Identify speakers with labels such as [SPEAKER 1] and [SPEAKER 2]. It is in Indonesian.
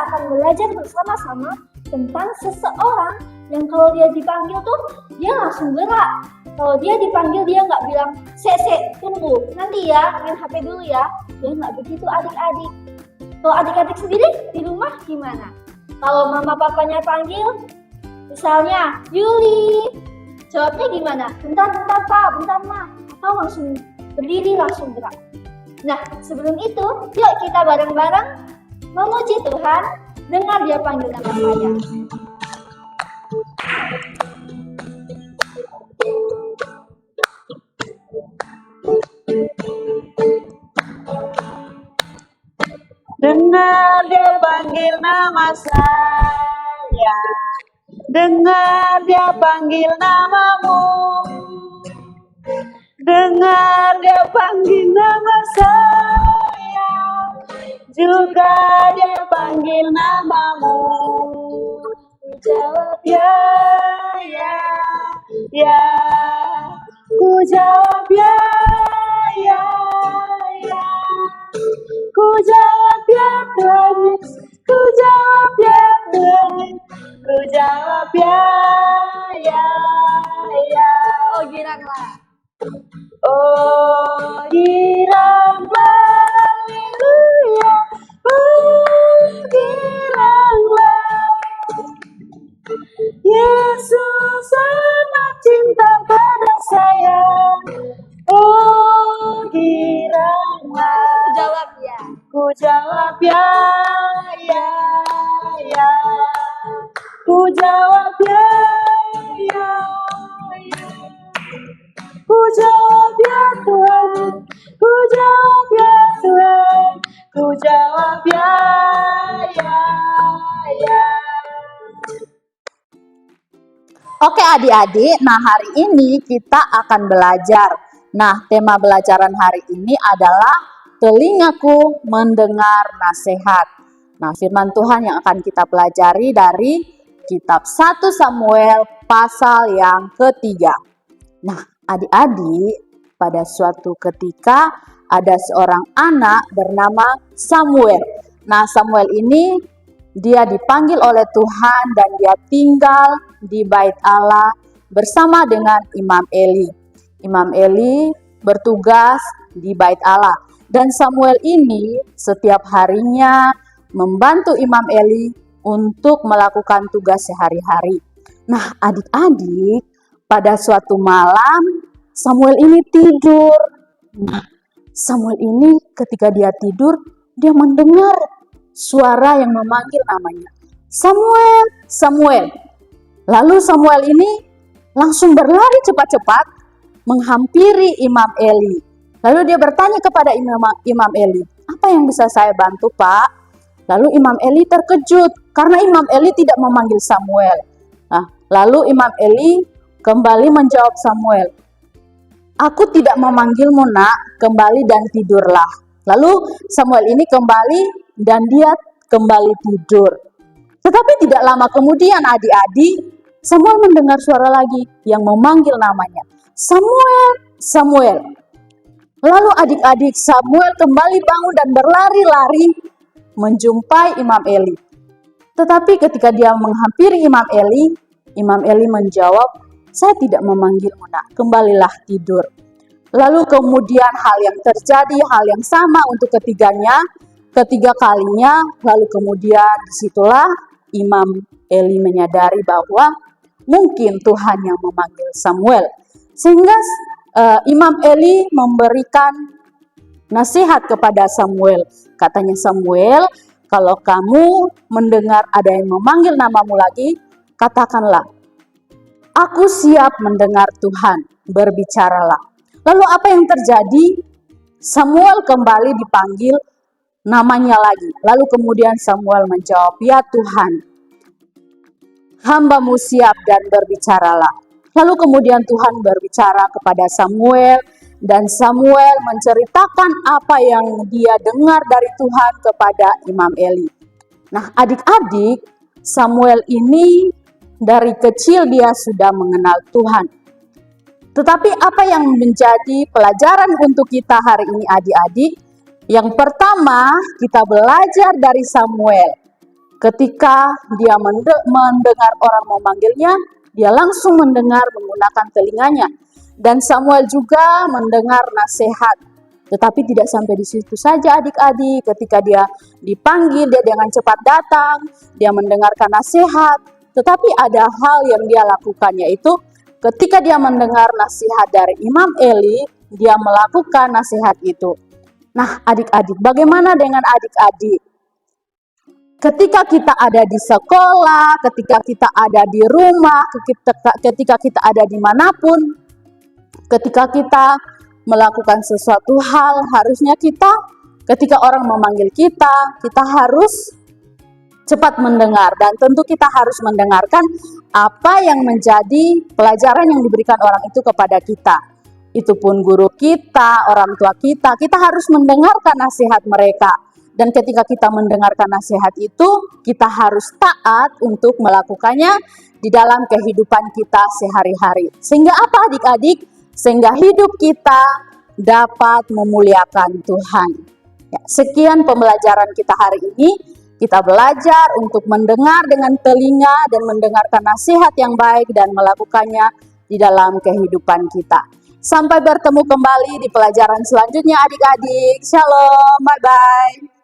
[SPEAKER 1] akan belajar bersama-sama tentang seseorang yang kalau dia dipanggil tuh dia langsung gerak. Kalau dia dipanggil dia nggak bilang, tunggu, nanti ya, main HP dulu ya. Dia nggak begitu adik-adik. Kalau adik-adik sendiri di rumah gimana? Kalau mama papanya panggil, misalnya Yuli, jawabnya gimana? Bentar pak, bentar ma. Atau langsung berdiri, langsung gerak. Nah, sebelum itu, yuk kita bareng-bareng memuji Tuhan. Dengar dia panggil nama saya.
[SPEAKER 2] Dengar dia panggil nama saya, dengar dia panggil namamu, dengar dia panggil nama saya, juga dia panggil namamu. Ku jawab ya, ku jawab ya. Ku jawab ya Tuhan, ku jawab ya Tuhan, ku jawab ya.
[SPEAKER 1] Oh, giranglah.
[SPEAKER 2] Oh giranglah, haleluya. Oh giranglah, Yesus sangat cinta pada saya. Oh giranglah.
[SPEAKER 1] Jawab ya.
[SPEAKER 2] Ku jawab ya. Ku jawab ya. Ku jawab ya Tuhan. Ku jawab ya Tuhan. Ku jawab ya.
[SPEAKER 3] Oke adik-adik, nah hari ini kita akan belajar. Nah, tema belajaran hari ini adalah telingaku mendengar nasihat. Nah, firman Tuhan yang akan kita pelajari dari kitab 1 Samuel pasal yang ketiga. Nah, adik-adik, pada suatu ketika ada seorang anak bernama Samuel. Nah, Samuel ini dia dipanggil oleh Tuhan dan dia tinggal di bait Allah bersama dengan Imam Eli. Imam Eli bertugas di bait Allah. Dan Samuel ini setiap harinya membantu Imam Eli untuk melakukan tugas sehari-hari. Nah, adik-adik, pada suatu malam Samuel ini tidur. Nah, Samuel ini ketika dia tidur, dia mendengar suara yang memanggil namanya. Samuel, Samuel. Lalu Samuel ini langsung berlari cepat-cepat menghampiri Imam Eli. Lalu dia bertanya kepada Imam Eli, apa yang bisa saya bantu Pak? Lalu Imam Eli terkejut karena Imam Eli tidak memanggil Samuel. Nah, lalu Imam Eli kembali menjawab Samuel, aku tidak memanggilmu nak, kembali dan tidurlah. Lalu Samuel ini kembali dan dia kembali tidur. Tetapi tidak lama kemudian adik-adik, Samuel mendengar suara lagi yang memanggil namanya. Samuel, Samuel. Lalu adik-adik Samuel kembali bangun dan berlari-lari menjumpai Imam Eli. Tetapi ketika dia menghampiri Imam Eli menjawab, saya tidak memanggilmu nak, kembalilah tidur. Lalu kemudian hal yang terjadi, hal yang sama untuk ketiga kalinya, lalu kemudian disitulah Imam Eli menyadari bahwa mungkin Tuhan yang memanggil Samuel. Sehingga Imam Eli memberikan nasihat kepada Samuel. Katanya, Samuel, kalau kamu mendengar ada yang memanggil namamu lagi, katakanlah, aku siap mendengar Tuhan, berbicaralah. Lalu apa yang terjadi? Samuel kembali dipanggil namanya lagi. Lalu kemudian Samuel menjawab, ya Tuhan, hamba-Mu siap dan berbicaralah. Lalu kemudian Tuhan berbicara kepada Samuel dan Samuel menceritakan apa yang dia dengar dari Tuhan kepada Imam Eli. Nah, adik-adik, Samuel ini dari kecil dia sudah mengenal Tuhan. Tetapi apa yang menjadi pelajaran untuk kita hari ini adik-adik? Yang pertama, kita belajar dari Samuel Ketika dia mendengar orang memanggilnya, dia langsung mendengar menggunakan telinganya. Dan Samuel juga mendengar nasihat. Tetapi tidak sampai di situ saja adik-adik. Ketika dia dipanggil, dia dengan cepat datang, dia mendengarkan nasihat. Tetapi ada hal yang dia lakukan, yaitu ketika dia mendengar nasihat dari Imam Eli, dia melakukan nasihat itu. Nah, adik-adik, bagaimana dengan adik-adik? Ketika kita ada di sekolah, ketika kita ada di rumah, ketika kita ada dimanapun, ketika kita melakukan sesuatu hal, harusnya kita, ketika orang memanggil kita harus cepat mendengar. Dan tentu kita harus mendengarkan apa yang menjadi pelajaran yang diberikan orang itu kepada kita. Itu pun guru kita, orang tua kita harus mendengarkan nasihat mereka. Dan ketika kita mendengarkan nasihat itu, kita harus taat untuk melakukannya di dalam kehidupan kita sehari-hari. Sehingga apa adik-adik? Sehingga hidup kita dapat memuliakan Tuhan. Ya, sekian pembelajaran kita hari ini. Kita belajar untuk mendengar dengan telinga dan mendengarkan nasihat yang baik dan melakukannya di dalam kehidupan kita. Sampai bertemu kembali di pelajaran selanjutnya adik-adik. Shalom, bye-bye.